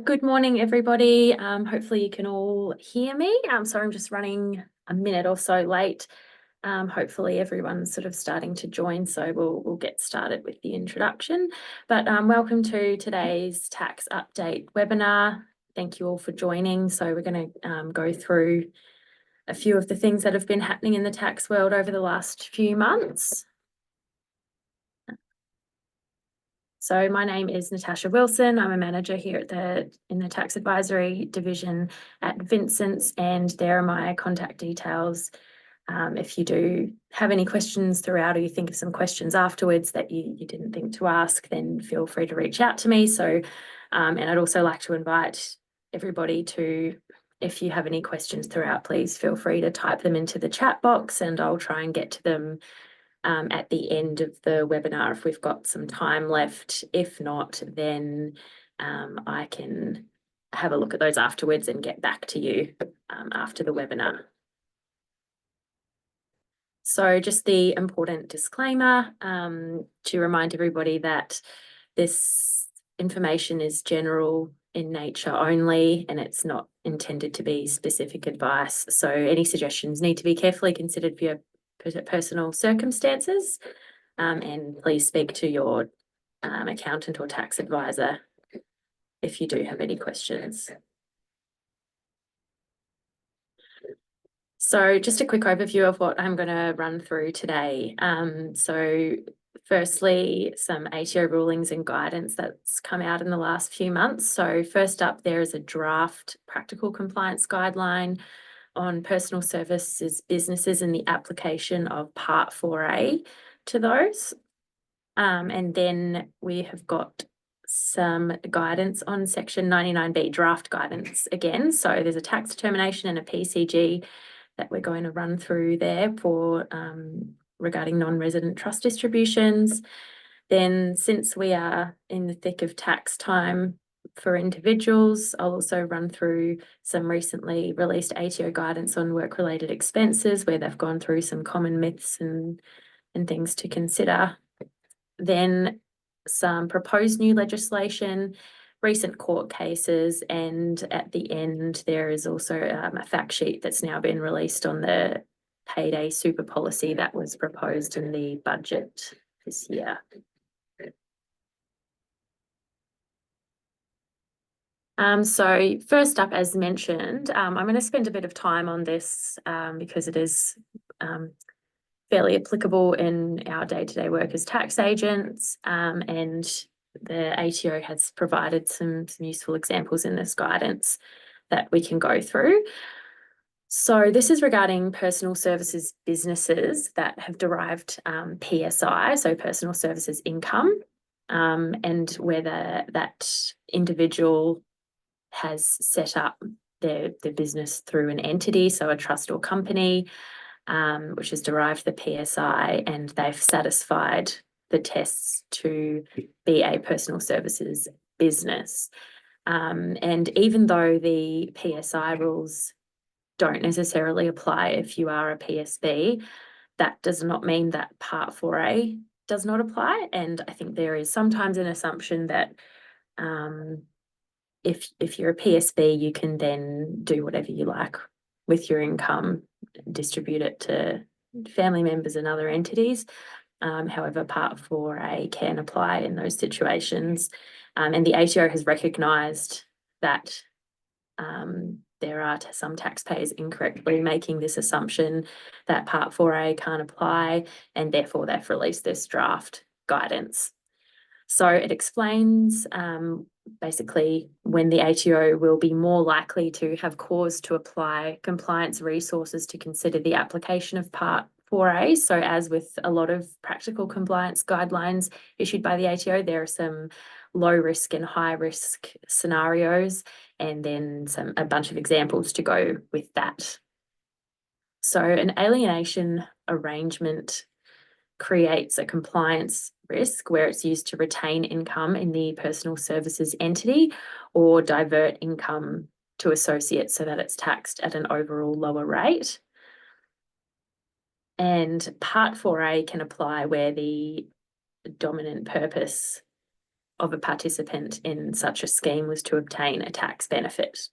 Good morning, everybody. Hopefully you can all hear me. Sorry, I'm just running a minute or so late. Hopefully everyone's sort of starting to join, so we'll get started with the introduction. But welcome to today's tax update webinar. Thank you all for joining. So we're going to go through a few of the things that have been happening in the tax world over the last few months. So my name is Natasha Wilson. I'm a manager here in the Tax Advisory division at Vincents, and there are my contact details. If you do have any questions throughout, or you think of some questions afterwards that you didn't think to ask, then feel free to reach out to me. And I'd also like to invite everybody to, if you have any questions throughout, please feel free to type them into the chat box, and I'll try and get to them at the end of the webinar if we've got some time left. If not, then I can have a look at those afterwards and get back to you after the webinar. So just the important disclaimer to remind everybody that this information is general in nature only, and it's not intended to be specific advice. So any suggestions need to be carefully considered for your personal circumstances, and please speak to your accountant or tax advisor if you do have any questions. So just a quick overview of what I'm going to run through today. So firstly, some ATO rulings and guidance that's come out in the last few months. So first up, there is a draft practical compliance guideline on personal services businesses and the application of Part 4A to those. And then we have got some guidance on Section 99B, draft guidance again. So there's a tax determination and a PCG that we're going to run through there for regarding non-resident trust distributions. Then, since we are in the thick of tax time for individuals, I'll also run through some recently released ATO guidance on work-related expenses, where they've gone through some common myths and things to consider. Then some proposed new legislation, recent court cases, and at the end there is also a fact sheet that's now been released on the payday super policy that was proposed in the budget this year. So first up, as mentioned, I'm going to spend a bit of time on this because it is fairly applicable in our day-to-day work as tax agents, and the ATO has provided some useful examples in this guidance that we can go through. So this is regarding personal services businesses that have derived PSI, so personal services income, and whether that individual has set up their business through an entity, so a trust or company, which has derived the PSI, and they've satisfied the tests to be a personal services business. And even though the PSI rules don't necessarily apply if you are a PSB, that does not mean that Part 4A does not apply. And I think there is sometimes an assumption that if you're a PSB, you can then do whatever you like with your income, distribute it to family members and other entities. However, Part 4A can apply in those situations. And the ATO has recognised that there are some taxpayers incorrectly making this assumption that Part 4A can't apply, and therefore they've released this draft guidance. So it explains basically when the ATO will be more likely to have cause to apply compliance resources to consider the application of Part 4A. So as with a lot of practical compliance guidelines issued by the ATO, there are some low risk and high risk scenarios, and then a bunch of examples to go with that. So an alienation arrangement creates a compliance risk where it's used to retain income in the personal services entity or divert income to associates so that it's taxed at an overall lower rate. And Part 4A can apply where the dominant purpose of a participant in such a scheme was to obtain a tax benefit.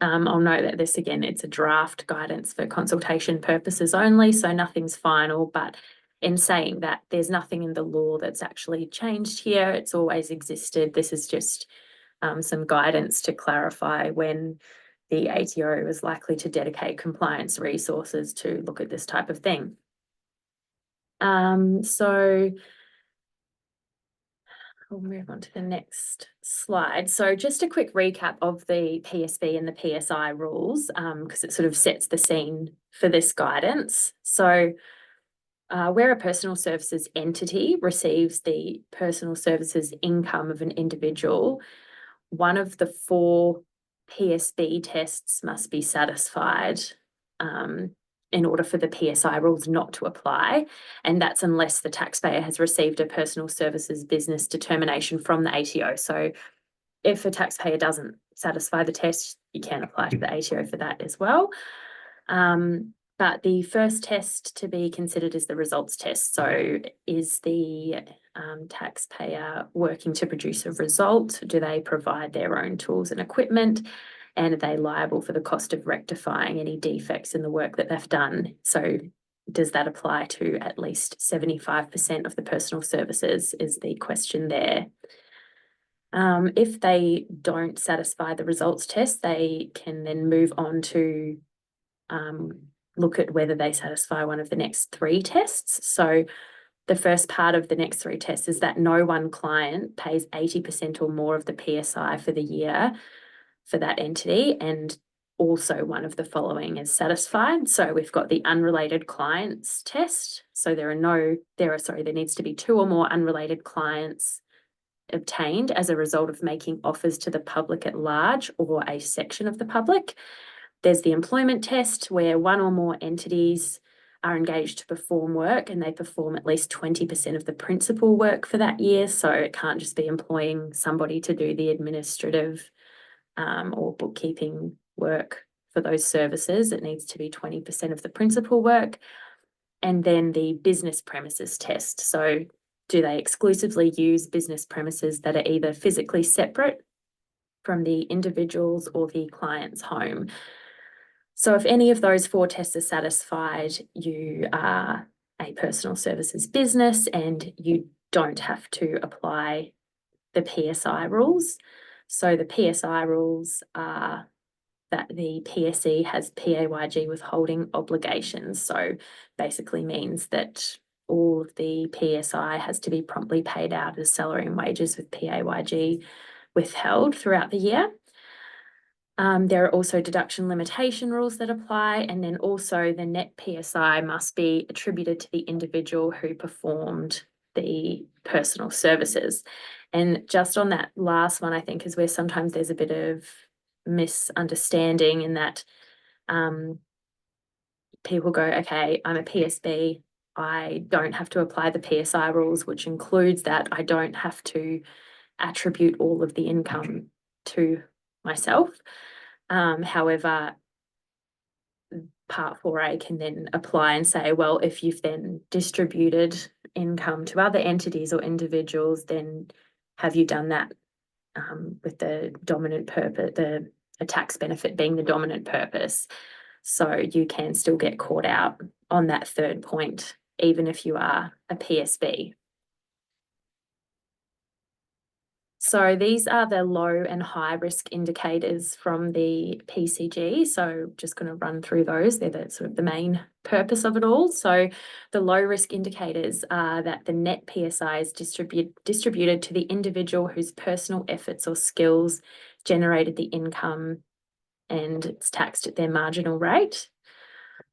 I'll note that this, again, it's a draft guidance for consultation purposes only, so nothing's final, but in saying that, there's nothing in the law that's actually changed here. It's always existed. This is just some guidance to clarify when the ATO is likely to dedicate compliance resources to look at this type of thing. So we'll move on to the next slide. So just a quick recap of the PSB and the PSI rules, because it sort of sets the scene for this guidance. So where a personal services entity receives the personal services income of an individual, one of the 4 PSB tests must be satisfied in order for the PSI rules not to apply, and that's unless the taxpayer has received a personal services business determination from the ATO. So if a taxpayer doesn't satisfy the test, you can apply to the ATO for that as well. But the first test to be considered is the results test. So is the taxpayer working to produce a result? Do they provide their own tools and equipment? And are they liable for the cost of rectifying any defects in the work that they've done? So does that apply to at least 75% of the personal services is the question there. If they don't satisfy the results test, they can then move on to look at whether they satisfy one of the next 3 tests. So the first part of the next 3 tests is that no one client pays 80% or more of the PSI for the year for that entity, and also one of the following is satisfied. So we've got the unrelated clients test. So there needs to be 2 or more unrelated clients obtained as a result of making offers to the public at large or a section of the public. There's the employment test, where 1 or more entities are engaged to perform work and they perform at least 20% of the principal work for that year. So it can't just be employing somebody to do the administrative or bookkeeping work for those services. It needs to be 20% of the principal work. And then the business premises test. So do they exclusively use business premises that are either physically separate from the individual's or the client's home? So if any of those 4 tests are satisfied, you are a personal services business and you don't have to apply the PSI rules. So the PSI rules are that the PSE has PAYG withholding obligations. So basically means that all of the PSI has to be promptly paid out as salary and wages with PAYG withheld throughout the year. There are also deduction limitation rules that apply, and then also the net PSI must be attributed to the individual who performed the personal services. And just on that last one, I think is where sometimes there's a bit of misunderstanding in that people go, okay, I'm a PSB, I don't have to apply the PSI rules, which includes that I don't have to attribute all of the income to myself. However, Part 4A can then apply and say, well, if you've then distributed income to other entities or individuals, then have you done that with the dominant purpose, a tax benefit being the dominant purpose? So you can still get caught out on that 3rd point, even if you are a PSB. So these are the low and high risk indicators from the PCG. So just going to run through those. They're the sort of the main purpose of it all. So the low risk indicators are that the net PSI is distributed to the individual whose personal efforts or skills generated the income and it's taxed at their marginal rate.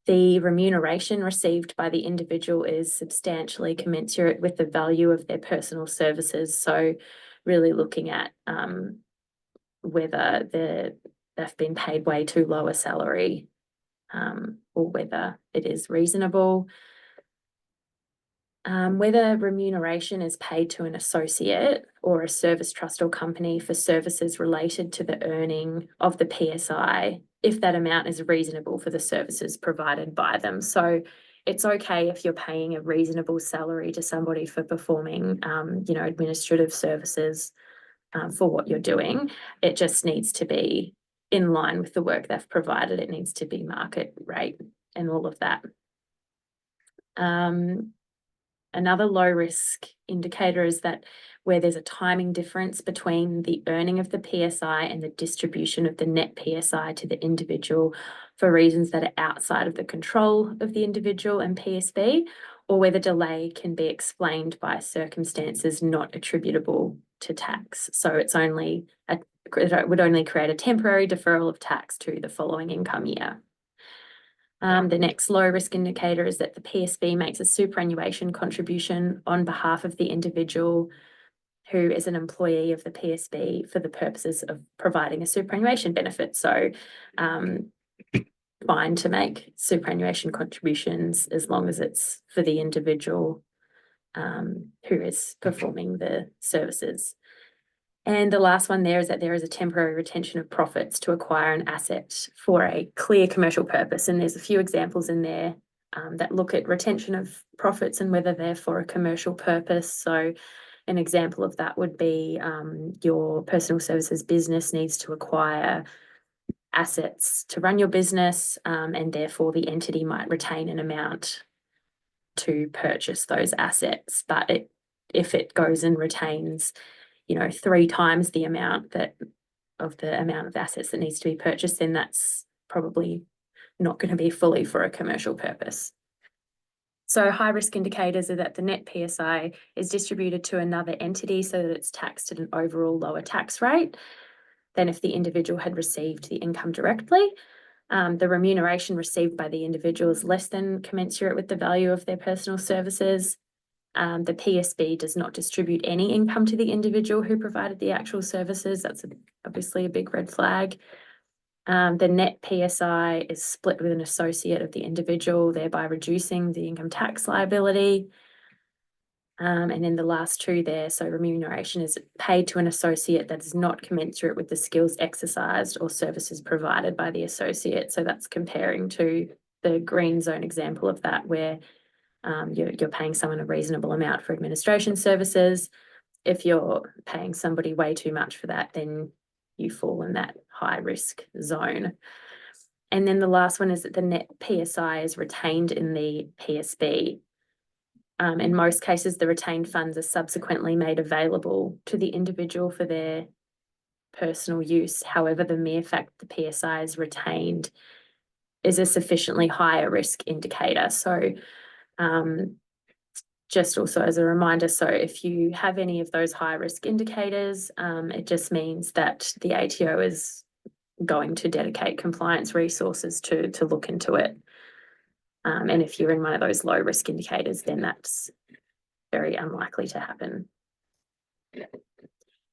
The remuneration received by the individual is substantially commensurate with the value of their personal services. So really looking at whether they've been paid way too low a salary or whether it is reasonable. Whether remuneration is paid to an associate or a service trust or company for services related to the earning of the PSI, if that amount is reasonable for the services provided by them. So it's okay if you're paying a reasonable salary to somebody for performing, administrative services for what you're doing. It just needs to be in line with the work they've provided. It needs to be market rate and all of that. Another low risk indicator is that where there's a timing difference between the earning of the PSI and the distribution of the net PSI to the individual for reasons that are outside of the control of the individual and PSB, or where the delay can be explained by circumstances not attributable to tax. So it would only create a temporary deferral of tax to the following income year. The next low risk indicator is that the PSB makes a superannuation contribution on behalf of the individual who is an employee of the PSB for the purposes of providing a superannuation benefit. So fine to make superannuation contributions as long as it's for the individual who is performing the services. And the last one there is that there is a temporary retention of profits to acquire an asset for a clear commercial purpose. And there's a few examples in there that look at retention of profits and whether they're for a commercial purpose. So an example of that would be your personal services business needs to acquire assets to run your business, and therefore the entity might retain an amount to purchase those assets. But if it goes and retains 3 times the amount of assets that needs to be purchased, then that's probably not going to be fully for a commercial purpose. So high risk indicators are that the net PSI is distributed to another entity so that it's taxed at an overall lower tax rate than if the individual had received the income directly. The remuneration received by the individual is less than commensurate with the value of their personal services. The PSB does not distribute any income to the individual who provided the actual services. That's obviously a big red flag. The net PSI is split with an associate of the individual, thereby reducing the income tax liability. And then the last two there, so remuneration is paid to an associate that is not commensurate with the skills exercised or services provided by the associate. So that's comparing to the green zone example of that, where you're paying someone a reasonable amount for administration services. If you're paying somebody way too much for that, then you fall in that high risk zone. And then the last one is that the net PSI is retained in the PSB. In most cases, the retained funds are subsequently made available to the individual for their personal use. However, the mere fact the PSI is retained is a sufficiently higher risk indicator. So just also as a reminder, so if you have any of those high risk indicators, it just means that the ATO is going to dedicate compliance resources to look into it. And if you're in one of those low risk indicators, then that's very unlikely to happen.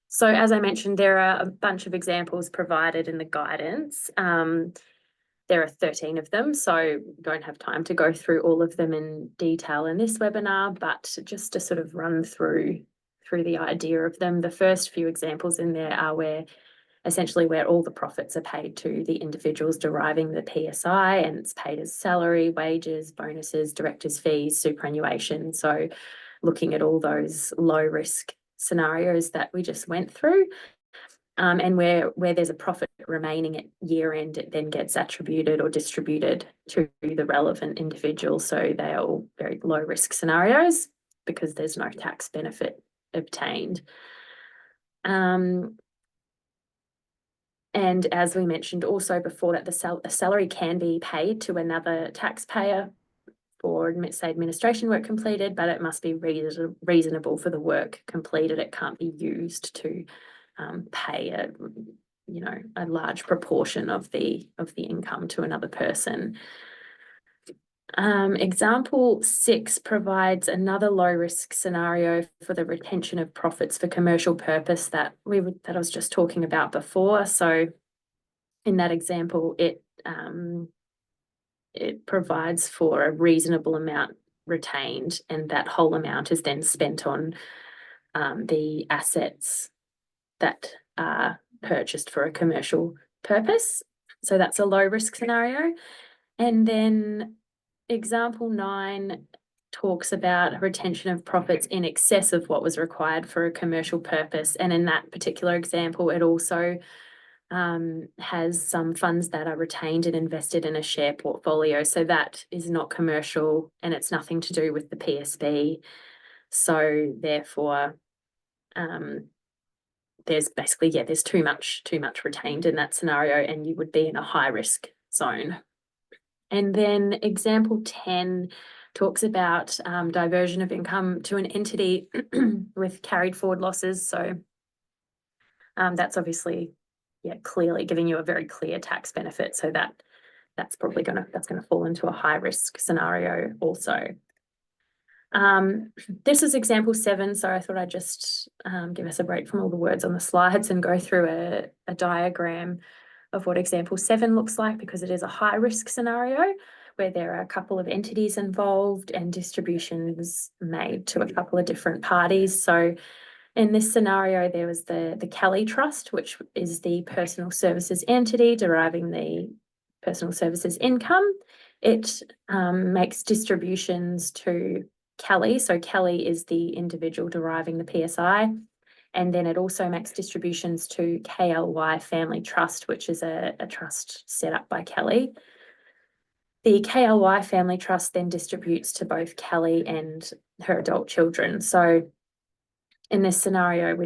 So as I mentioned, there are a bunch of examples provided in the guidance. There are 13 of them, so don't have time to go through all of them in detail in this webinar, but just to sort of run through the idea of them. The first few examples in there are where all the profits are paid to the individuals deriving the PSI, and it's paid as salary, wages, bonuses, directors' fees, superannuation. So looking at all those low risk scenarios that we just went through. And where there's a profit remaining at year end, it then gets attributed or distributed to the relevant individual. So they are all very low risk scenarios because there's no tax benefit obtained. And as we mentioned also before, that the salary can be paid to another taxpayer for, say, administration work completed, but it must be reasonable for the work completed. It can't be used to pay a large proportion of the income to another person. Example 6 provides another low risk scenario for the retention of profits for commercial purpose that I was just talking about before. So in that example, it provides for a reasonable amount retained, and that whole amount is then spent on the assets that are purchased for a commercial purpose. So that's a low risk scenario. And then example 9 talks about retention of profits in excess of what was required for a commercial purpose. And in that particular example, it also has some funds that are retained and invested in a share portfolio. So that is not commercial and it's nothing to do with the PSB. So therefore, there's basically, there's too much retained in that scenario and you would be in a high risk zone. And then example 10 talks about diversion of income to an entity with carried forward losses. So that's obviously, clearly giving you a very clear tax benefit. So that's probably gonna fall into a high risk scenario also. This is example 7, so I thought I'd just give us a break from all the words on the slides and go through a diagram of what example 7 looks like, because it is a high risk scenario where there are a couple of entities involved and distributions made to a couple of different parties. So in this scenario, there was the Kelly Trust, which is the personal services entity deriving the personal services income. It makes distributions to Kelly. So Kelly is the individual deriving the PSI. And then it also makes distributions to KLY Family Trust, which is a trust set up by Kelly. The KLY Family Trust then distributes to both Kelly and her adult children. So in this scenario,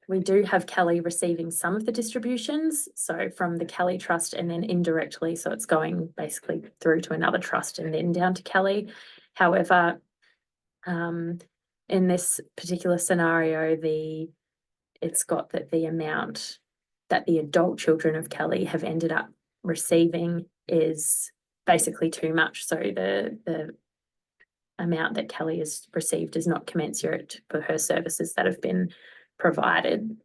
we do have Kelly receiving some of the distributions, so from the Kelly Trust and then indirectly, so it's going basically through to another trust and then down to Kelly. However, in this particular scenario, it's got that the amount that the adult children of Kelly have ended up receiving is basically too much. So the amount that Kelly has received is not commensurate for her services that have been provided.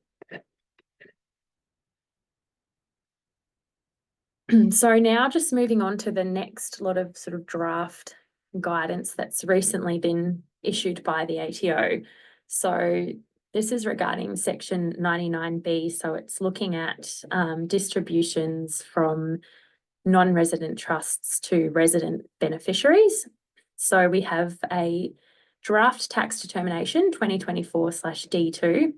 So now just moving on to the next lot of sort of draft guidance that's recently been issued by the ATO. So this is regarding section 99B. So it's looking at distributions from non-resident trusts to resident beneficiaries. So we have a draft tax determination 2024/D2.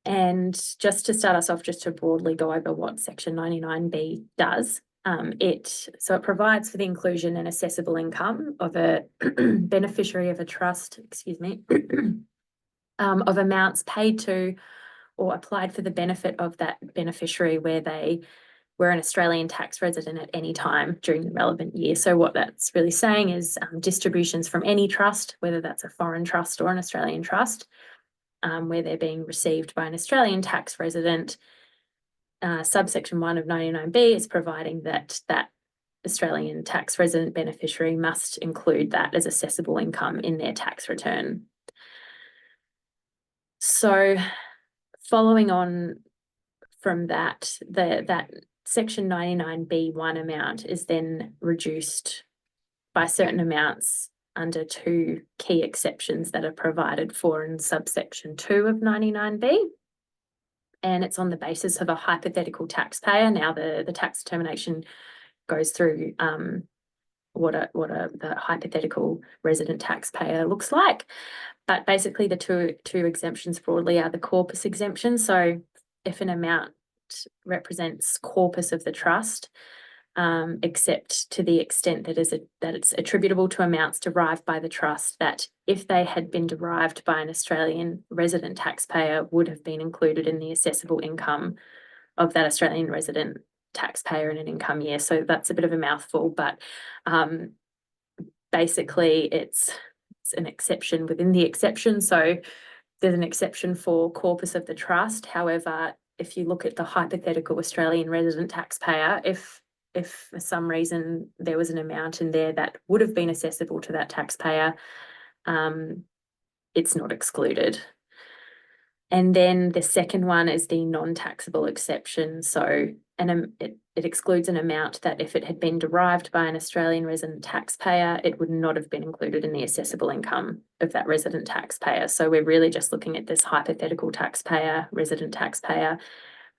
And just to start us off, just to broadly go over what section 99B does, it provides for the inclusion and assessable income of a beneficiary of a trust, of amounts paid to or applied for the benefit of that beneficiary where they were an Australian tax resident at any time during the relevant year. So what that's really saying is distributions from any trust, whether that's a foreign trust or an Australian trust, where they're being received by an Australian tax resident. Subsection 1 of 99B is providing that Australian tax resident beneficiary must include that as assessable income in their tax return. So following on from that, that section 99B1 amount is then reduced by certain amounts under 2 key exceptions that are provided for in subsection 2 of 99B. And it's on the basis of a hypothetical taxpayer. Now the tax determination goes through what the hypothetical resident taxpayer looks like. But basically the two exemptions broadly are the corpus exemption. So if an amount represents corpus of the trust, except to the extent that it's attributable to amounts derived by the trust that, if they had been derived by an Australian resident taxpayer, would have been included in the assessable income of that Australian resident taxpayer in an income year. So that's a bit of a mouthful, but basically it's an exception within the exception. So there's an exception for corpus of the trust. However, if you look at the hypothetical Australian resident taxpayer, if for some reason there was an amount in there that would have been assessable to that taxpayer, it's not excluded. And then the second one is the non-taxable exception. So it excludes an amount that, if it had been derived by an Australian resident taxpayer, it would not have been included in the assessable income of that resident taxpayer. So we're really just looking at this hypothetical taxpayer, resident taxpayer,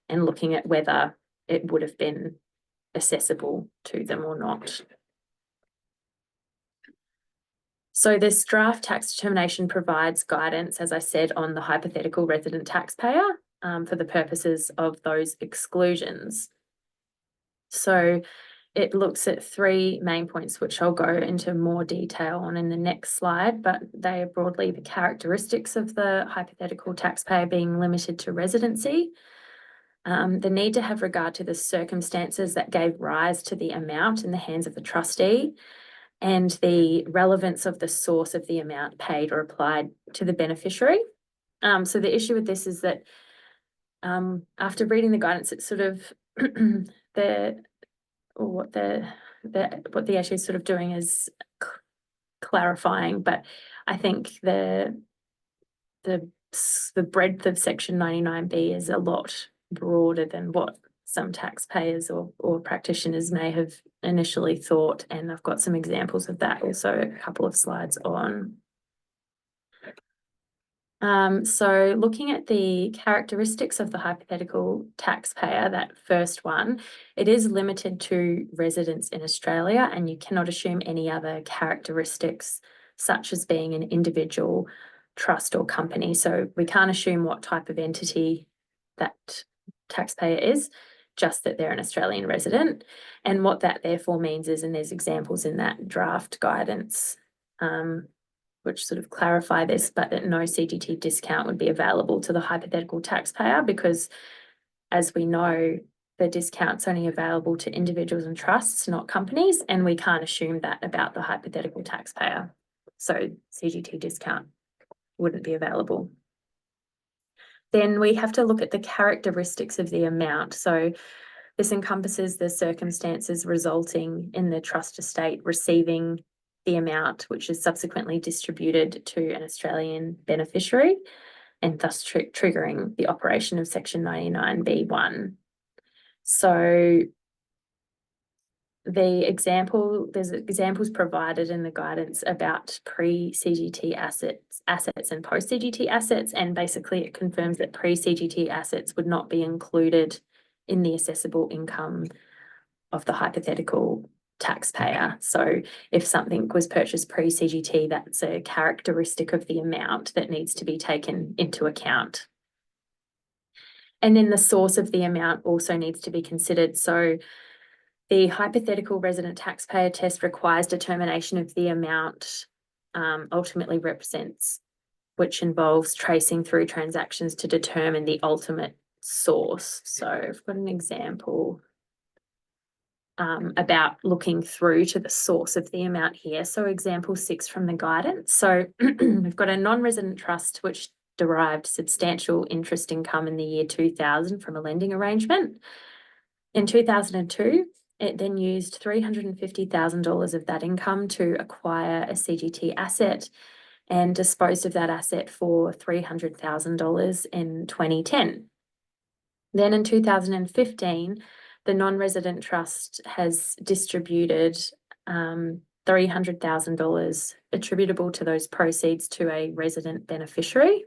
and looking at whether it would have been accessible to them or not. So this draft tax determination provides guidance, as I said, on the hypothetical resident taxpayer for the purposes of those exclusions. So it looks at three main points, which I'll go into more detail on in the next slide, but they are broadly the characteristics of the hypothetical taxpayer being limited to residency, the need to have regard to the circumstances that gave rise to the amount in the hands of the trustee, and the relevance of the source of the amount paid or applied to the beneficiary. So the issue with this is that after reading the guidance, it's sort of what the ATO is sort of doing is clarifying, but I think the breadth of Section 99B is a lot broader than what some taxpayers or practitioners may have initially thought, and I've got some examples of that also a couple of slides on. So looking at the characteristics of the hypothetical taxpayer, that first one, it is limited to residents in Australia, and you cannot assume any other characteristics such as being an individual, trust or company. So we can't assume what type of entity that taxpayer is, just that they're an Australian resident. And what that therefore means is, and there's examples in that draft guidance, which sort of clarify this, but that no CGT discount would be available to the hypothetical taxpayer because, as we know, the discount's only available to individuals and trusts, not companies, and we can't assume that about the hypothetical taxpayer. So CGT discount wouldn't be available. Then we have to look at the characteristics of the amount. So this encompasses the circumstances resulting in the trust estate receiving the amount, which is subsequently distributed to an Australian beneficiary, and thus triggering the operation of Section 99B1. So there's examples provided in the guidance about pre-CGT assets and post-CGT assets, and basically it confirms that pre-CGT assets would not be included in the assessable income of the hypothetical taxpayer. So if something was purchased pre-CGT, that's a characteristic of the amount that needs to be taken into account. And then the source of the amount also needs to be considered. So the hypothetical resident taxpayer test requires determination of the amount ultimately represents, which involves tracing through transactions to determine the ultimate source. So I've got an example about looking through to the source of the amount here. So example 6 from the guidance. So we've got a non-resident trust which derived substantial interest income in the year 2000 from a lending arrangement. In 2002, it then used $350,000 of that income to acquire a CGT asset and disposed of that asset for $300,000 in 2010. Then in 2015, the non-resident trust has distributed $300,000 attributable to those proceeds to a resident beneficiary.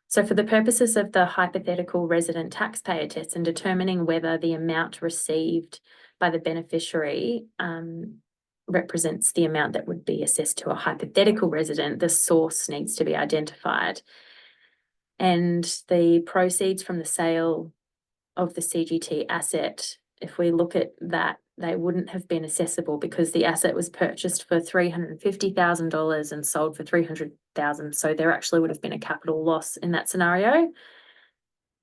So for the purposes of the hypothetical resident taxpayer test and determining whether the amount received by the beneficiary represents the amount that would be assessed to a hypothetical resident, the source needs to be identified. And the proceeds from the sale of the CGT asset, if we look at that, they wouldn't have been assessable because the asset was purchased for $350,000 and sold for $300,000. So there actually would have been a capital loss in that scenario.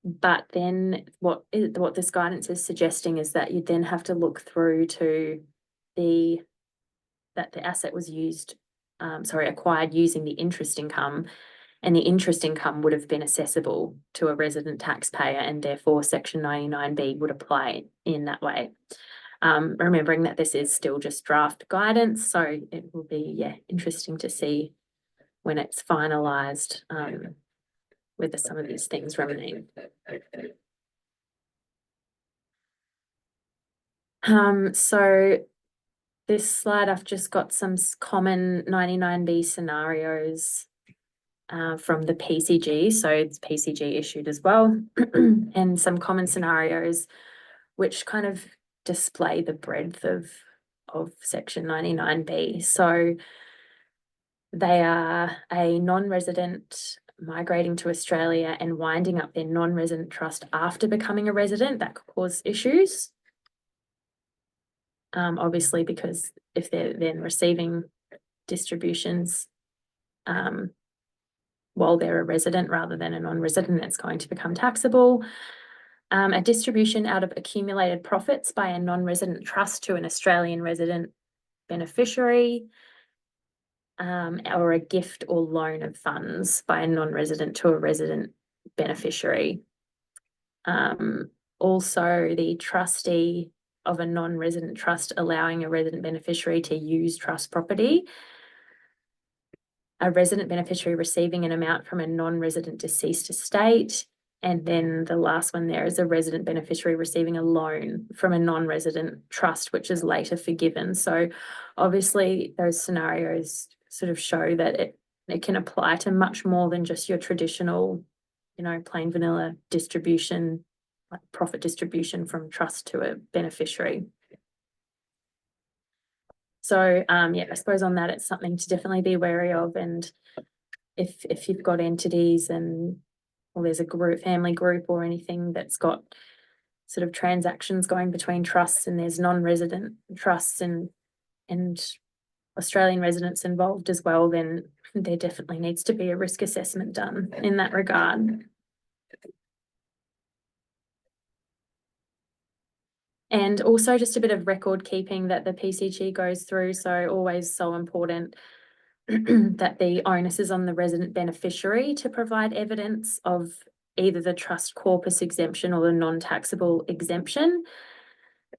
But then what this guidance is suggesting is that you then have to look through to that the asset was acquired using the interest income, and the interest income would have been assessable to a resident taxpayer, and therefore Section 99B would apply in that way. Remembering that this is still just draft guidance, so it will be interesting to see when it's finalised whether some of these things remain. So this slide, I've just got some common 99B scenarios from the PCG, so it's PCG issued as well, and some common scenarios which kind of display the breadth of Section 99B. So they are a non-resident migrating to Australia and winding up their non-resident trust after becoming a resident. That could cause issues. Obviously, because if they're then receiving distributions while they're a resident rather than a non-resident, it's going to become taxable. A distribution out of accumulated profits by a non-resident trust to an Australian resident beneficiary, or a gift or loan of funds by a non-resident to a resident beneficiary. Also, the trustee of a non-resident trust allowing a resident beneficiary to use trust property, a resident beneficiary receiving an amount from a non-resident deceased estate, and then the last one there is a resident beneficiary receiving a loan from a non-resident trust, which is later forgiven. So obviously those scenarios sort of show that it can apply to much more than just your traditional, plain vanilla distribution, like profit distribution from trust to a beneficiary. So yeah, I suppose on that, it's something to definitely be wary of. And if you've got entities or there's a group, family group or anything that's got sort of transactions going between trusts and there's non-resident trusts and Australian residents involved as well, then there definitely needs to be a risk assessment done in that regard. And also just a bit of record keeping that the PCG goes through. So always so important that the onus is on the resident beneficiary to provide evidence of either the trust corpus exemption or the non-taxable exemption.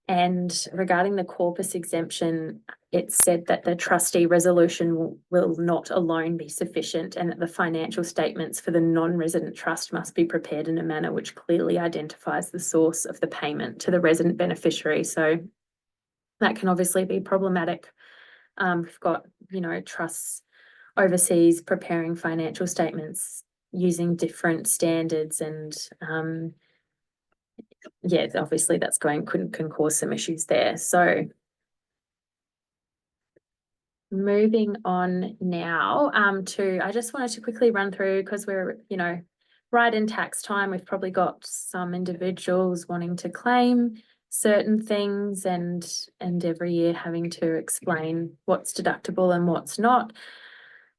And regarding the corpus exemption, it's said that the trustee resolution will not alone be sufficient, and that the financial statements for the non-resident trust must be prepared in a manner which clearly identifies the source of the payment to the resident beneficiary. So that can obviously be problematic. We've got, trusts overseas preparing financial statements using different standards, and yeah, obviously that's can cause some issues there. So moving on now I just wanted to quickly run through, because we're, right in tax time, we've probably got some individuals wanting to claim certain things and every year having to explain what's deductible and what's not.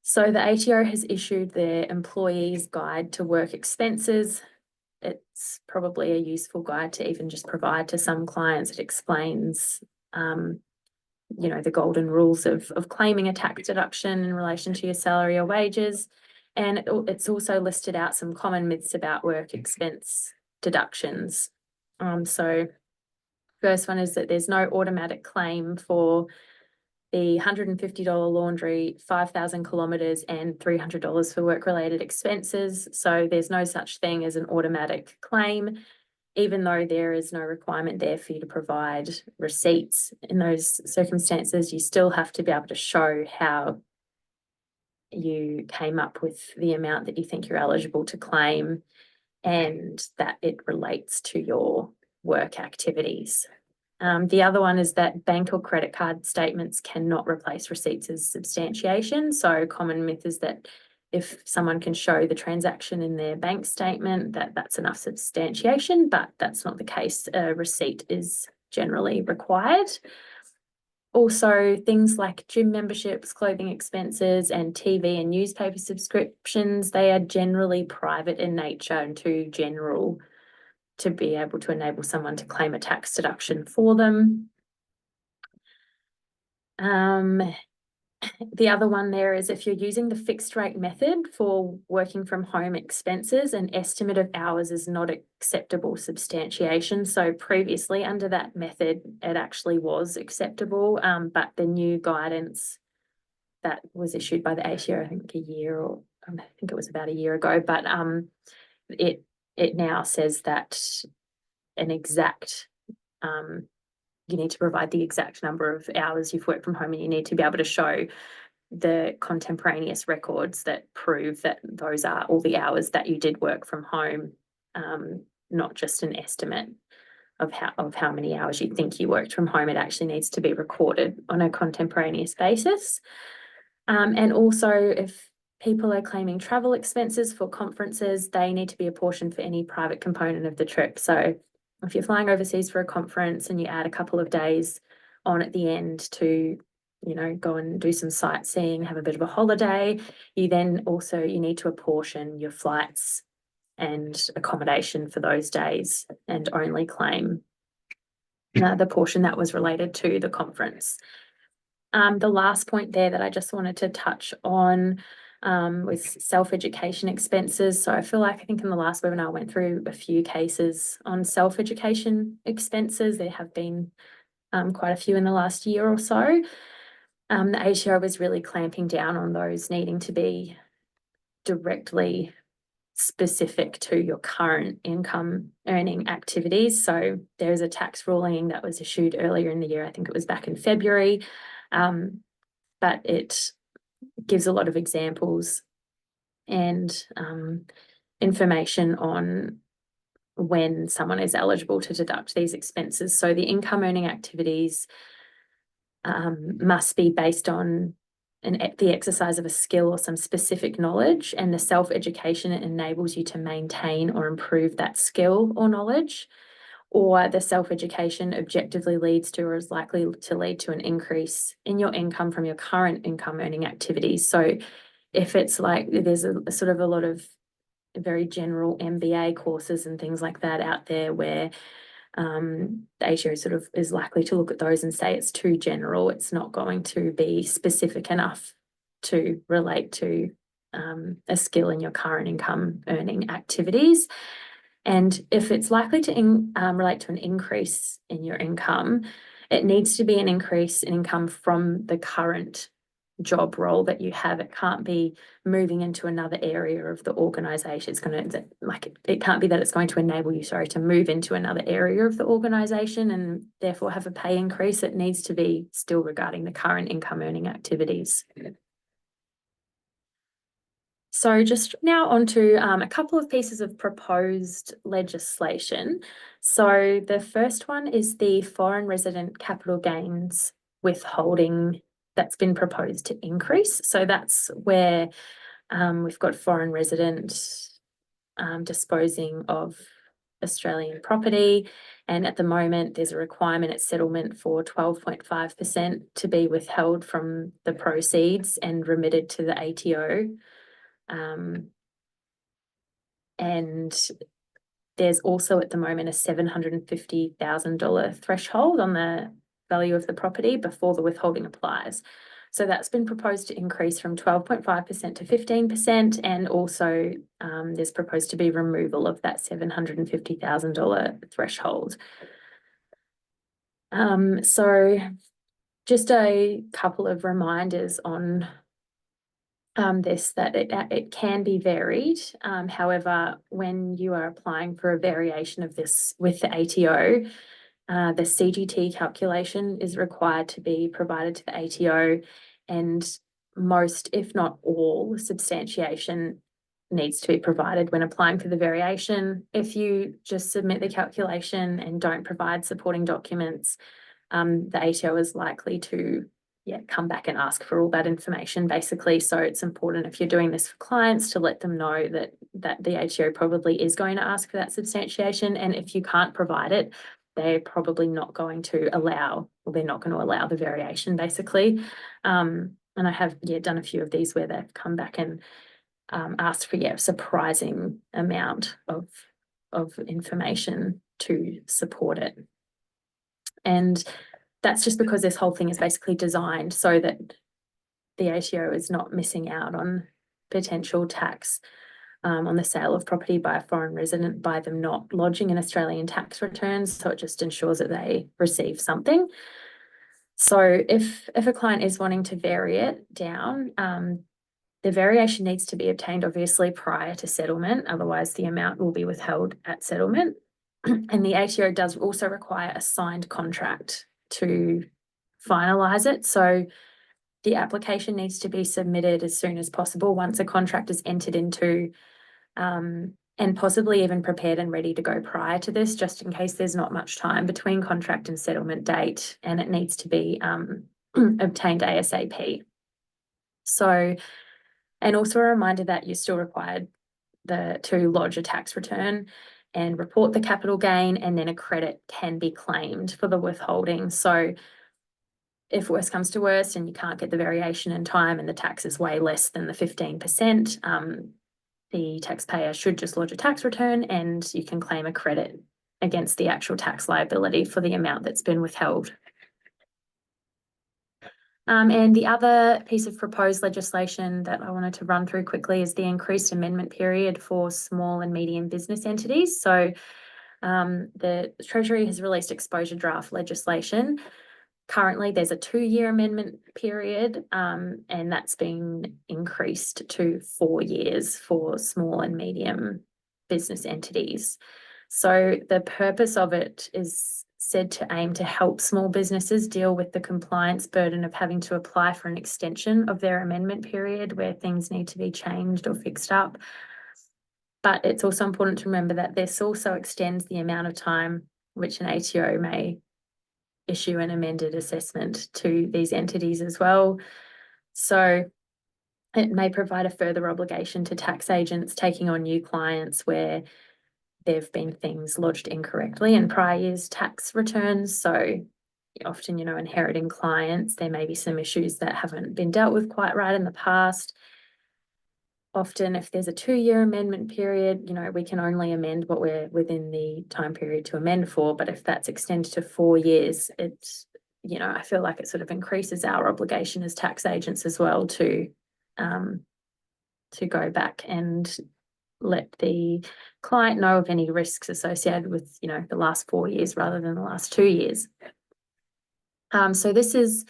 So the ATO has issued their Employees Guide to Work Expenses. It's probably a useful guide to even just provide to some clients. It explains, the golden rules of claiming a tax deduction in relation to your salary or wages. And it's also listed out some common myths about work expense deductions. So first one is that there's no automatic claim for the $150 laundry, 5,000 kilometres and $300 for work-related expenses. So there's no such thing as an automatic claim, even though there is no requirement there for you to provide receipts. In those circumstances, you still have to be able to show how you came up with the amount that you think you're eligible to claim and that it relates to your work activities. The other one is that bank or credit card statements cannot replace receipts as substantiation. So common myth is that if someone can show the transaction in their bank statement, that's enough substantiation, but that's not the case. A receipt is generally required. Also, things like gym memberships, clothing expenses, and TV and newspaper subscriptions, they are generally private in nature and too general to be able to enable someone to claim a tax deduction for them. The other one there is if you're using the fixed rate method for working from home expenses, an estimate of hours is not acceptable substantiation. So previously under that method, it actually was acceptable, but the new guidance that was issued by the ATO, I think it was about a year ago, but it now says that an exact, you need to provide the exact number of hours you've worked from home, and you need to be able to show the contemporaneous records that prove that those are all the hours that you did work from home, not just an estimate. of how many hours you think you worked from home. It actually needs to be recorded on a contemporaneous basis. And also, if people are claiming travel expenses for conferences, they need to be apportioned for any private component of the trip. So if you're flying overseas for a conference and you add a couple of days on at the end to, go and do some sightseeing, have a bit of a holiday, you need to apportion your flights and accommodation for those days and only claim the portion that was related to the conference. The last point there that I just wanted to touch on was self-education expenses. So I think in the last webinar, I went through a few cases on self-education expenses. There have been quite a few in the last year or so. The ATO was really clamping down on those needing to be directly specific to your current income earning activities. So there's a tax ruling that was issued earlier in the year. I think it was back in February. But it gives a lot of examples and information on when someone is eligible to deduct these expenses. So the income earning activities must be based on the exercise of a skill or some specific knowledge, and the self-education enables you to maintain or improve that skill or knowledge, or the self-education objectively leads to or is likely to lead to an increase in your income from your current income earning activities. So if it's like there's a sort of a lot of very general MBA courses and things like that out there where the ATO sort of is likely to look at those and say it's too general, it's not going to be specific enough to relate to a skill in your current income earning activities. And if it's likely to relate to an increase in your income, it needs to be an increase in income from the current job role that you have. It can't be moving into another area of the organisation. It can't be that it's going to enable you, to move into another area of the organisation and therefore have a pay increase. It needs to be still regarding the current income earning activities. So just now onto a couple of pieces of proposed legislation. So the first one is the foreign resident capital gains withholding that's been proposed to increase. So that's where we've got foreign residents disposing of Australian property. And at the moment, there's a requirement at settlement for 12.5% to be withheld from the proceeds and remitted to the ATO. And there's also at the moment a $750,000 threshold on the value of the property before the withholding applies. So that's been proposed to increase from 12.5% to 15%, and also there's proposed to be removal of that $750,000 threshold. So just a couple of reminders on that it can be varied. However, when you are applying for a variation of this with the ATO, the CGT calculation is required to be provided to the ATO, and most, if not all, substantiation needs to be provided when applying for the variation. If you just submit the calculation and don't provide supporting documents, the ATO is likely to come back and ask for all that information, basically. So it's important, if you're doing this for clients, to let them know that the ATO probably is going to ask for that substantiation, and if you can't provide it, they're probably not going to allow, or they're not going to allow the variation, basically. And I have done a few of these where they've come back and asked for a surprising amount of information to support it. And that's just because this whole thing is basically designed so that the ATO is not missing out on potential tax on the sale of property by a foreign resident by them not lodging an Australian tax returns. So it just ensures that they receive something. So if a client is wanting to vary it down, the variation needs to be obtained obviously prior to settlement, otherwise the amount will be withheld at settlement. And the ATO does also require a signed contract to finalise it. So the application needs to be submitted as soon as possible once a contract is entered into, and and possibly even prepared and ready to go prior to this, just in case there's not much time between contract and settlement date and it needs to be obtained ASAP. So, and also a reminder that you're still required to lodge a tax return and report the capital gain, and then a credit can be claimed for the withholding. So if worse comes to worst and you can't get the variation in time and the tax is way less than the 15%, the taxpayer should just lodge a tax return and you can claim a credit against the actual tax liability for the amount that's been withheld. And the other piece of proposed legislation that I wanted to run through quickly is the increased amendment period for small and medium business entities. So the Treasury has released exposure draft legislation. Currently, there's a 2-year amendment period, and that's been increased to 4 years for small and medium business entities. So the purpose of it is said to aim to help small businesses deal with the compliance burden of having to apply for an extension of their amendment period where things need to be changed or fixed up. But it's also important to remember that this also extends the amount of time which an ATO may issue an amended assessment to these entities as well. So it may provide a further obligation to tax agents taking on new clients where there've been things lodged incorrectly in prior years' tax returns. So often, inheriting clients, there may be some issues that haven't been dealt with quite right in the past. Often, if there's a 2-year amendment period, we can only amend what we're within the time period to amend for. But if that's extended to 4 years, it's, I feel like it sort of increases our obligation as tax agents as well to go back and let the client know of any risks associated with, the last 4 years rather than the last 2 years. So this is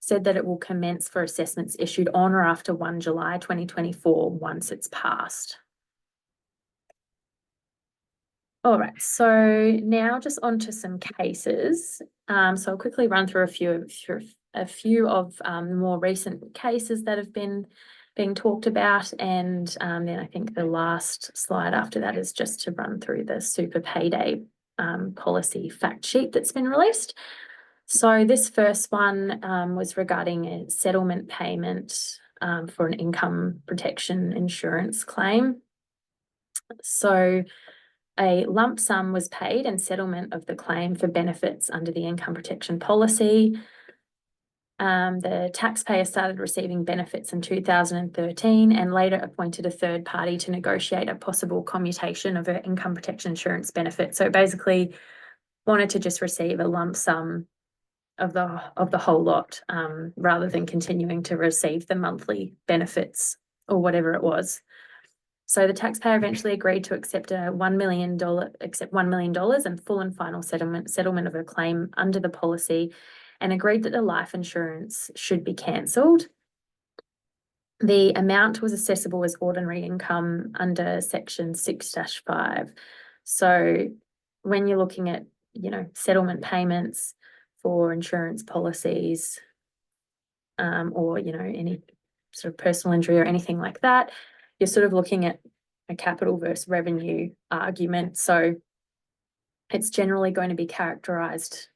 said that it will commence for assessments issued on or after 1 July 2024 once it's passed. All right, so now just onto some cases. So I'll quickly run through a few of more recent cases that have been being talked about, and then I think the last slide after that is just to run through the super payday policy fact sheet that's been released. So this first one was regarding a settlement payment for an income protection insurance claim. So a lump sum was paid in settlement of the claim for benefits under the income protection policy. The taxpayer started receiving benefits in 2013 and later appointed a third party to negotiate a possible commutation of her income protection insurance benefit. So basically wanted to just receive a lump sum of the whole lot, rather than continuing to receive the monthly benefits or whatever it was. So the taxpayer eventually agreed to accept $1 million in full and final settlement of her claim under the policy, and agreed that the life insurance should be cancelled. The amount was assessable as ordinary income under Section 6-5. So when you're looking at, settlement payments for insurance policies, or, any sort of personal injury or anything like that, you're sort of looking at a capital versus revenue argument. So it's generally going to be characterised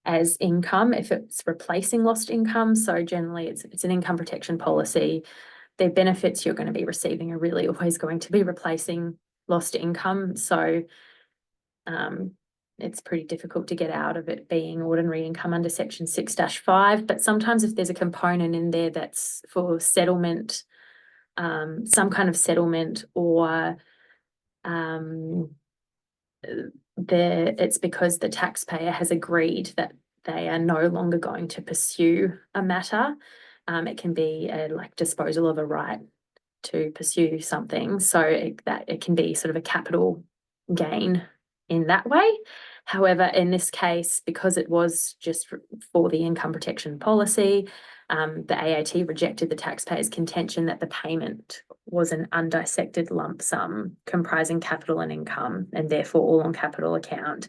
as income if it's replacing lost income. So generally it's an income protection policy. The benefits you're going to be receiving are really always going to be replacing lost income. So it's pretty difficult to get out of it being ordinary income under Section 6-5. But sometimes if there's a component in there that's for settlement, some kind of settlement, or it's because the taxpayer has agreed that they are no longer going to pursue a matter. It can be like disposal of a right to pursue something. So it can be sort of a capital gain in that way. However, in this case, because it was just for the income protection policy, the AAT rejected the taxpayer's contention that the payment was an undissected lump sum comprising capital and income, and therefore all on capital account.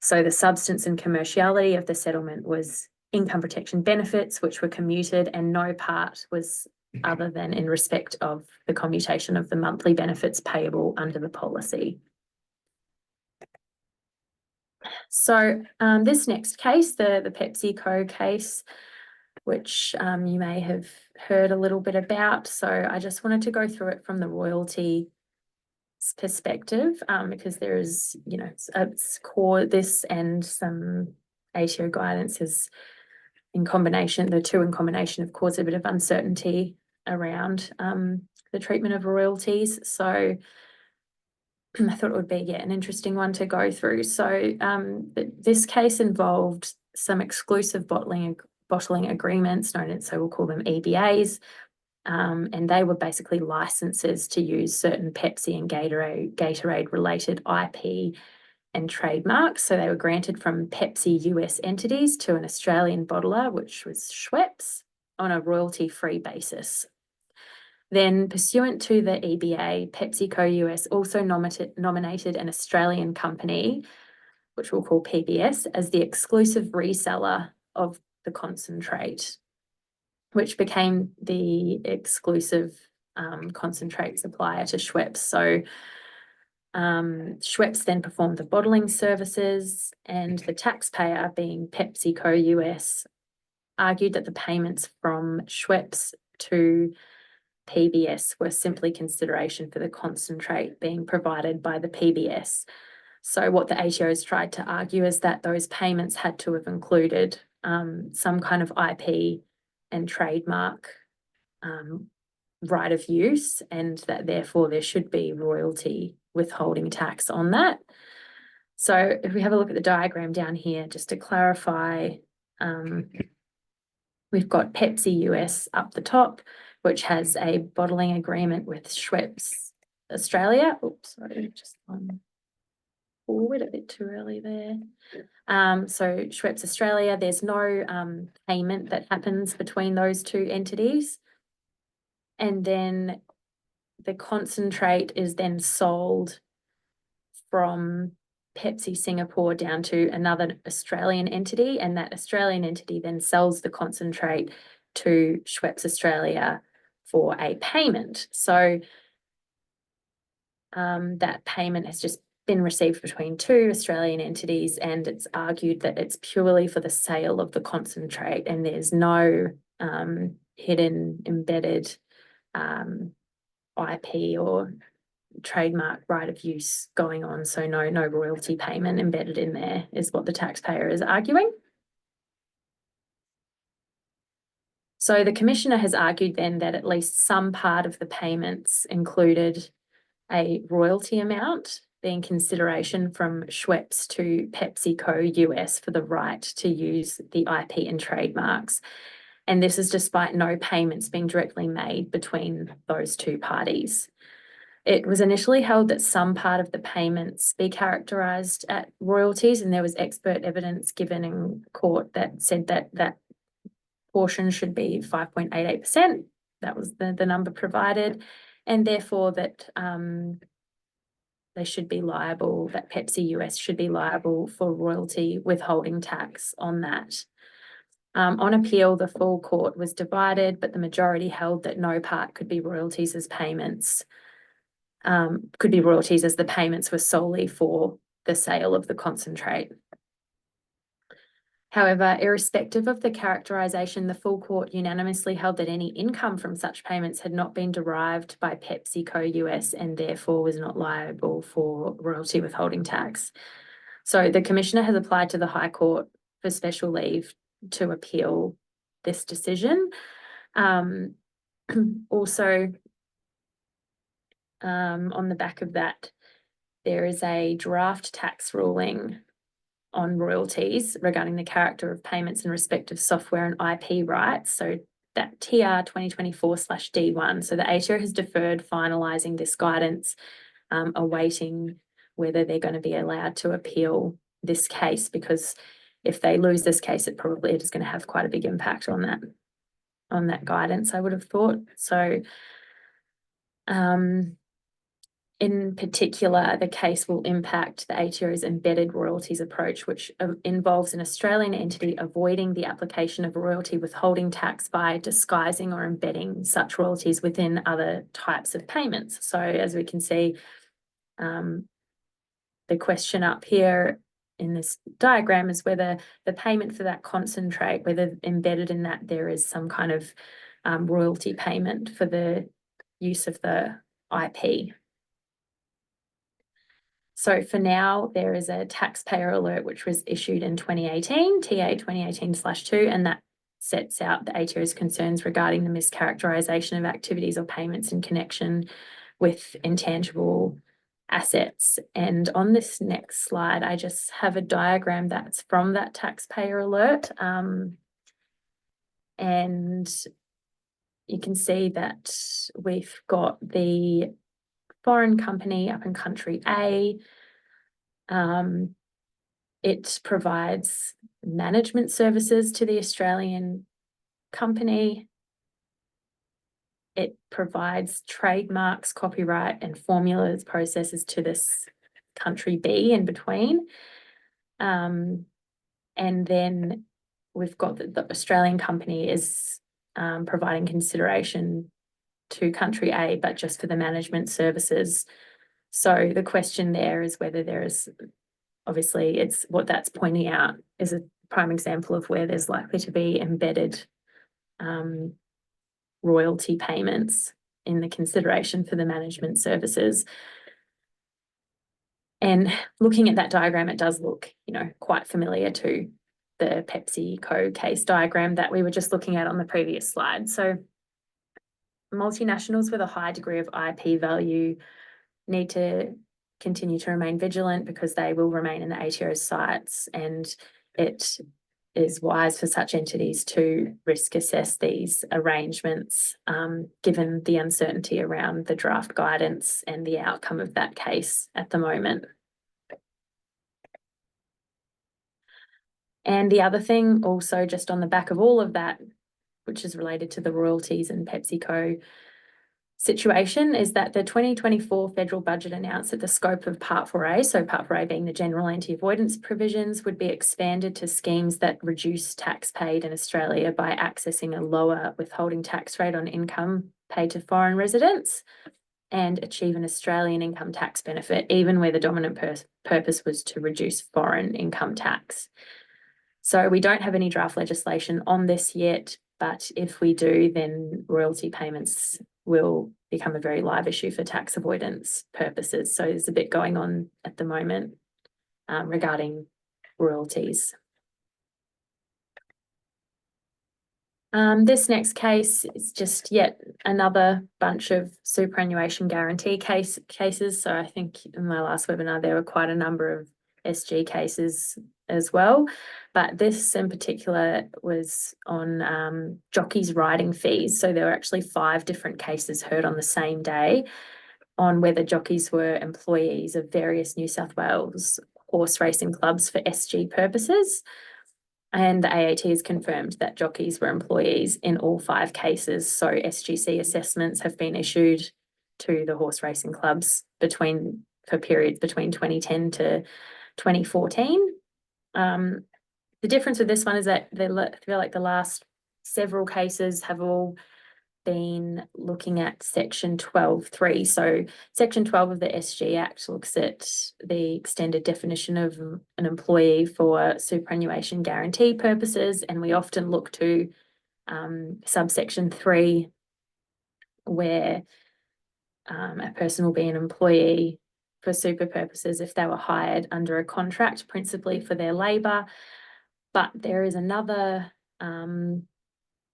So the substance and commerciality of the settlement was income protection benefits, which were commuted, and no part was other than in respect of the commutation of the monthly benefits payable under the policy. So this next case, the PepsiCo case, which you may have heard a little bit about. So I just wanted to go through it from the royalty perspective, because there is, it's core, this and some ATO guidance is in combination, the two in combination have caused a bit of uncertainty around the treatment of royalties. So I thought it would be, an interesting one to go through. So this case involved some exclusive bottling agreements, so we'll call them EBAs, and they were basically licenses to use certain Pepsi and Gatorade related IP and trademarks. So they were granted from Pepsi US entities to an Australian bottler, which was Schweppes, on a royalty-free basis. Then, pursuant to the EBA, PepsiCo US also nominated an Australian company, which we'll call PBS, as the exclusive reseller of the concentrate, which became the exclusive concentrate supplier to Schweppes. So Schweppes then performed the bottling services, and the taxpayer, being PepsiCo US, argued that the payments from Schweppes to PBS were simply consideration for the concentrate being provided by the PBS. So what the ATOs tried to argue is that those payments had to have included some kind of IP and trademark right of use, and that therefore there should be royalty withholding tax on that. So if we have a look at the diagram down here, just to clarify, we've got Pepsi US up the top, which has a bottling agreement with Schweppes Australia. Oops, sorry, just on forward a bit too early there. So Schweppes Australia, there's no payment that happens between those two entities. And then the concentrate is then sold from Pepsi Singapore down to another Australian entity, and that Australian entity then sells the concentrate to Schweppes Australia for a payment. So that payment has just been received between two Australian entities, and it's argued that it's purely for the sale of the concentrate, and there's no hidden embedded IP or trademark right of use going on. So no royalty payment embedded in there is what the taxpayer is arguing. So the Commissioner has argued then that at least some part of the payments included a royalty amount, being consideration from Schweppes to PepsiCo US for the right to use the IP and trademarks. And this is despite no payments being directly made between those two parties. It was initially held that some part of the payments be characterised at royalties, and there was expert evidence given in court that said that that portion should be 5.88%. That was the number provided, and therefore that they should be liable, that Pepsi US should be liable for royalty withholding tax on that. On appeal, the full court was divided, but the majority held that no part could be royalties as payments. Could be royalties as the payments were solely for the sale of the concentrate. However, irrespective of the characterisation, the full court unanimously held that any income from such payments had not been derived by PepsiCo US and therefore was not liable for royalty withholding tax. So the Commissioner has applied to the High Court for special leave to appeal this decision. Also, on the back of that, there is a draft tax ruling on royalties regarding the character of payments in respect of software and IP rights. So that TR 2024/D1. So the ATO has deferred finalising this guidance, awaiting whether they're going to be allowed to appeal this case, because if they lose this case, it is going to have quite a big impact on that guidance, I would have thought. So In particular, the case will impact the ATO's embedded royalties approach, which involves an Australian entity avoiding the application of royalty withholding tax by disguising or embedding such royalties within other types of payments. So as we can see, the question up here in this diagram is whether the payment for that concentrate, whether embedded in that there is some kind of royalty payment for the use of the IP. So for now, there is a taxpayer alert which was issued in 2018, TA 2018/2, and that sets out the ATO's concerns regarding the mischaracterization of activities or payments in connection with intangible assets. And on this next slide, I just have a diagram that's from that taxpayer alert. And you can see that we've got the foreign company up in country A. It provides management services to the Australian company. It provides trademarks, copyright, and formulas processes to this country B in between. And then we've got the Australian company is providing consideration to country A, but just for the management services. So the question there is whether there is, obviously, it's what that's pointing out is a prime example of where there's likely to be embedded royalty payments in the consideration for the management services. And looking at that diagram, it does look, quite familiar to the PepsiCo case diagram that we were just looking at on the previous slide. So multinationals with a high degree of IP value need to continue to remain vigilant because they will remain in the ATO's sights, and it is wise for such entities to risk assess these arrangements, given the uncertainty around the draft guidance and the outcome of that case at the moment. And the other thing also, just on the back of all of that, which is related to the royalties and PepsiCo situation, is that the 2024 federal budget announced that the scope of Part 4A, so Part 4A being the general anti-avoidance provisions, would be expanded to schemes that reduce tax paid in Australia by accessing a lower withholding tax rate on income paid to foreign residents and achieve an Australian income tax benefit, even where the dominant purpose was to reduce foreign income tax. So we don't have any draft legislation on this yet, but if we do, then royalty payments will become a very live issue for tax avoidance purposes. So there's a bit going on at the moment regarding royalties. This next case is just yet another bunch of superannuation guarantee cases. So I think in my last webinar, there were quite a number of SG cases as well, but this in particular was on jockeys' riding fees. So there were actually 5 different cases heard on the same day on whether jockeys were employees of various New South Wales horse racing clubs for SG purposes. And the AAT has confirmed that jockeys were employees in all 5 cases. So SGC assessments have been issued to the horse racing clubs for periods between 2010 to 2014. The difference with this one is that I feel like the last several cases have all been looking at Section 12.3. So Section 12 of the SG Act looks at the extended definition of an employee for superannuation guarantee purposes, and we often look to subsection 3, where a person will be an employee for super purposes if they were hired under a contract, principally for their labour. But there is another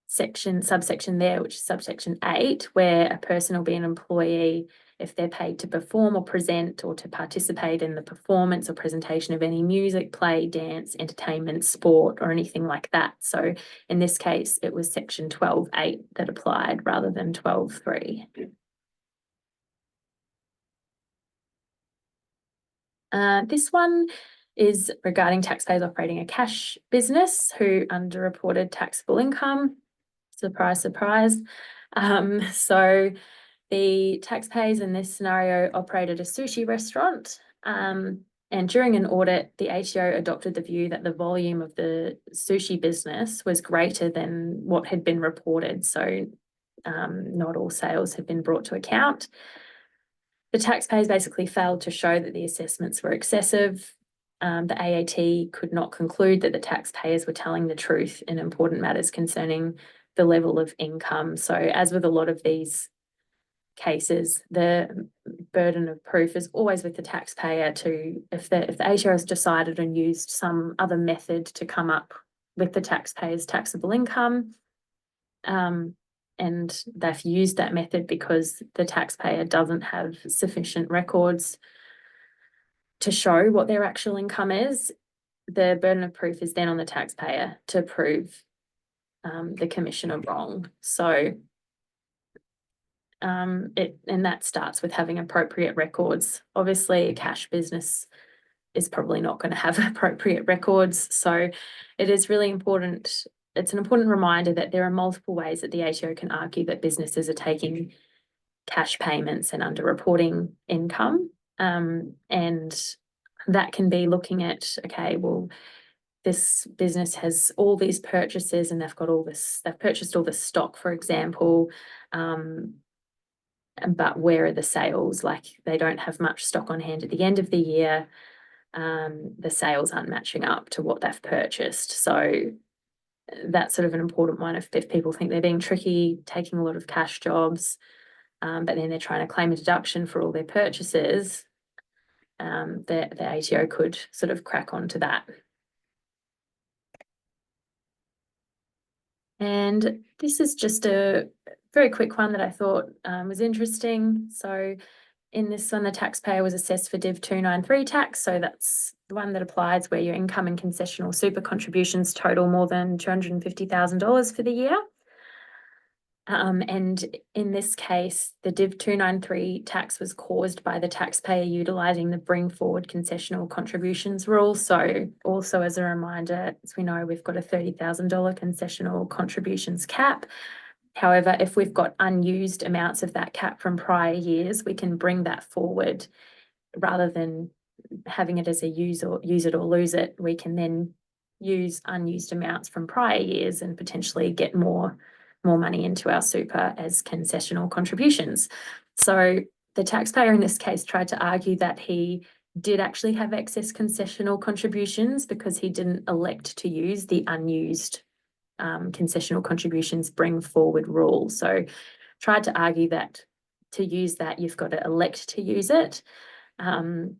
subsection there, which is subsection 8, where a person will be an employee if they're paid to perform or present or to participate in the performance or presentation of any music, play, dance, entertainment, sport, or anything like that. So in this case, it was section 12.8 that applied rather than 12.3. This one is regarding taxpayers operating a cash business who underreported taxable income. Surprise, surprise. So The taxpayers in this scenario operated a sushi restaurant, and during an audit, the ATO adopted the view that the volume of the sushi business was greater than what had been reported. So not all sales had been brought to account. The taxpayers basically failed to show that the assessments were excessive. The AAT could not conclude that the taxpayers were telling the truth in important matters concerning the level of income. So as with a lot of these cases, the burden of proof is always with the taxpayer to, if the ATO has decided and used some other method to come up with the taxpayer's taxable income, and they've used that method because the taxpayer doesn't have sufficient records to show what their actual income is, the burden of proof is then on the taxpayer to prove the commissioner wrong. So and that starts with having appropriate records. Obviously, a cash business is probably not going to have appropriate records. So it is really important. It's an important reminder that there are multiple ways that the ATO can argue that businesses are taking cash payments and underreporting income. And that can be looking at, okay, well, this business has all these purchases and they've got all this, they've purchased all this stock, for example, but where are the sales? Like they don't have much stock on hand at the end of the year. The sales aren't matching up to what they've purchased. So that's sort of an important one if people think they're being tricky, taking a lot of cash jobs, but then they're trying to claim a deduction for all their purchases, the ATO could sort of crack onto that. And this is just a very quick one that I thought was interesting. So in this one, the taxpayer was assessed for Div 293 tax. So that's the one that applies where your income and concessional super contributions total more than $250,000 for the year. And in this case, the Div 293 tax was caused by the taxpayer utilising the bring forward concessional contributions rule. So also as a reminder, as we know, we've got a $30,000 concessional contributions cap. However, if we've got unused amounts of that cap from prior years, we can bring that forward rather than having it as a use it or lose it. We can then use unused amounts from prior years and potentially get more money into our super as concessional contributions. So the taxpayer in this case tried to argue that he did actually have excess concessional contributions because he didn't elect to use the unused concessional contributions bring forward rule. So tried to argue that to use that, you've got to elect to use it. However,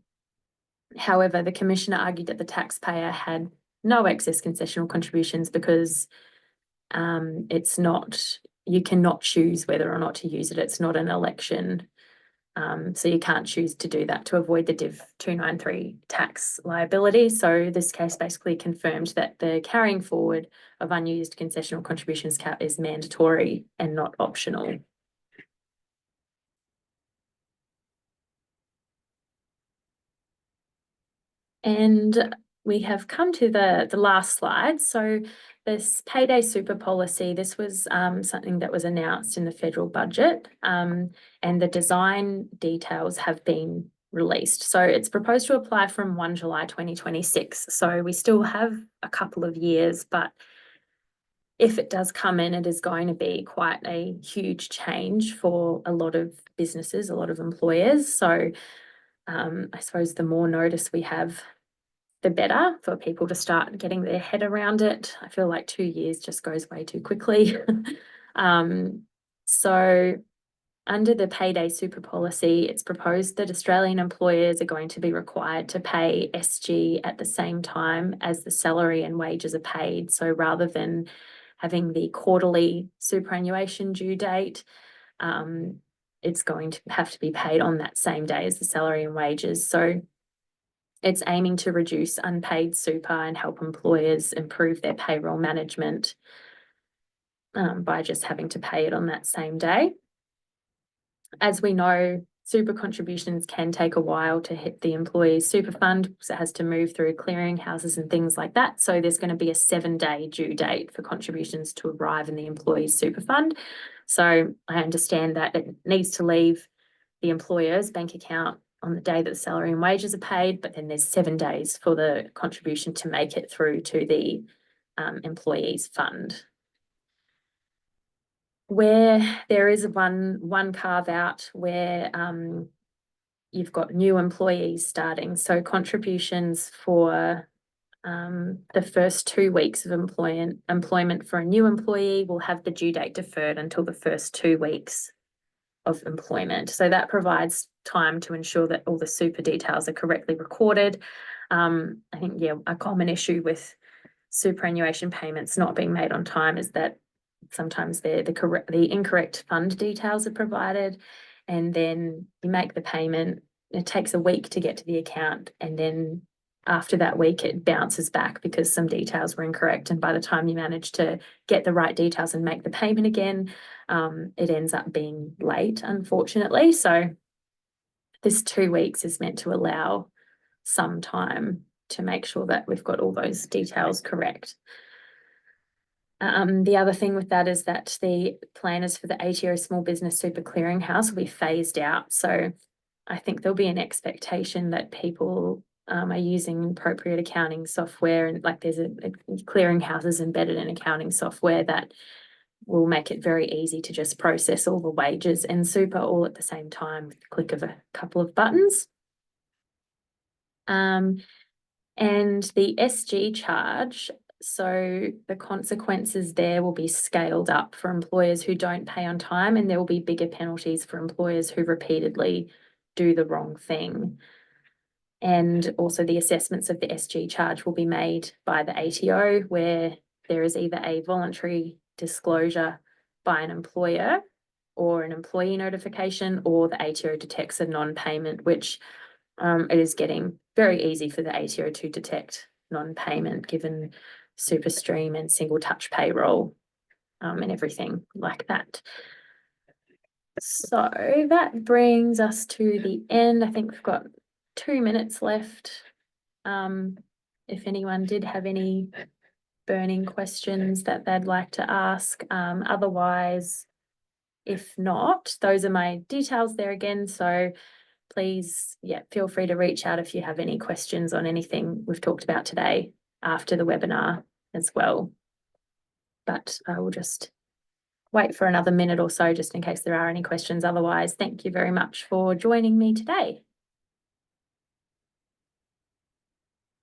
the commissioner argued that the taxpayer had no excess concessional contributions because it's not, you cannot choose whether or not to use it. It's not an election. So you can't choose to do that to avoid the Div 293 tax liability. So this case basically confirmed that the carrying forward of unused concessional contributions cap is mandatory and not optional. And we have come to the last slide. So this payday super policy, this was something that was announced in the federal budget, and the design details have been released. So it's proposed to apply from 1 July 2026. So we still have a couple of years, but if it does come in, it is going to be quite a huge change for a lot of businesses, a lot of employers. So I suppose the more notice we have, the better for people to start getting their head around it. I feel like 2 years just goes way too quickly. So under the payday super policy, it's proposed that Australian employers are going to be required to pay SG at the same time as the salary and wages are paid. So rather than having the quarterly superannuation due date, it's going to have to be paid on that same day as the salary and wages. So it's aiming to reduce unpaid super and help employers improve their payroll management by just having to pay it on that same day. As we know, super contributions can take a while to hit the employee's super fund because it has to move through clearing houses and things like that. So there's going to be a 7-day due date for contributions to arrive in the employee's super fund. So I understand that it needs to leave the employer's bank account on the day that the salary and wages are paid, but then there's 7 days for the contribution to make it through to the employee's fund. Where there is one carve out where you've got new employees starting, so contributions for the first 2 weeks of employment for a new employee will have the due date deferred until the first 2 weeks of employment. So that provides time to ensure that all the super details are correctly recorded. I think, yeah, a common issue with superannuation payments not being made on time is that sometimes the incorrect fund details are provided, and then you make the payment. It takes a week to get to the account, and then after that week it bounces back because some details were incorrect, and by the time you manage to get the right details and make the payment again, it ends up being late, unfortunately. So this 2 weeks is meant to allow some time to make sure that we've got all those details correct. The other thing with that is that the planners for the ATO Small Business Super Clearinghouse will be phased out. So I think there'll be an expectation that people are using appropriate accounting software, and like there's a clearinghouse is embedded in accounting software that will make it very easy to just process all the wages and super all at the same time with the click of a couple of buttons. And the SG charge, so the consequences there will be scaled up for employers who don't pay on time, and there will be bigger penalties for employers who repeatedly do the wrong thing. And also the assessments of the SG charge will be made by the ATO, where there is either a voluntary disclosure by an employer or an employee notification, or the ATO detects a non-payment, which it is getting very easy for the ATO to detect non-payment given SuperStream and single touch payroll and everything like that. So that brings us to the end. I think we've got 2 minutes left. If anyone did have any burning questions that they'd like to ask, otherwise, if not, those are my details there again. So please, yeah, feel free to reach out if you have any questions on anything we've talked about today after the webinar as well. But I will just wait for another minute or so just in case there are any questions. Otherwise, thank you very much for joining me today.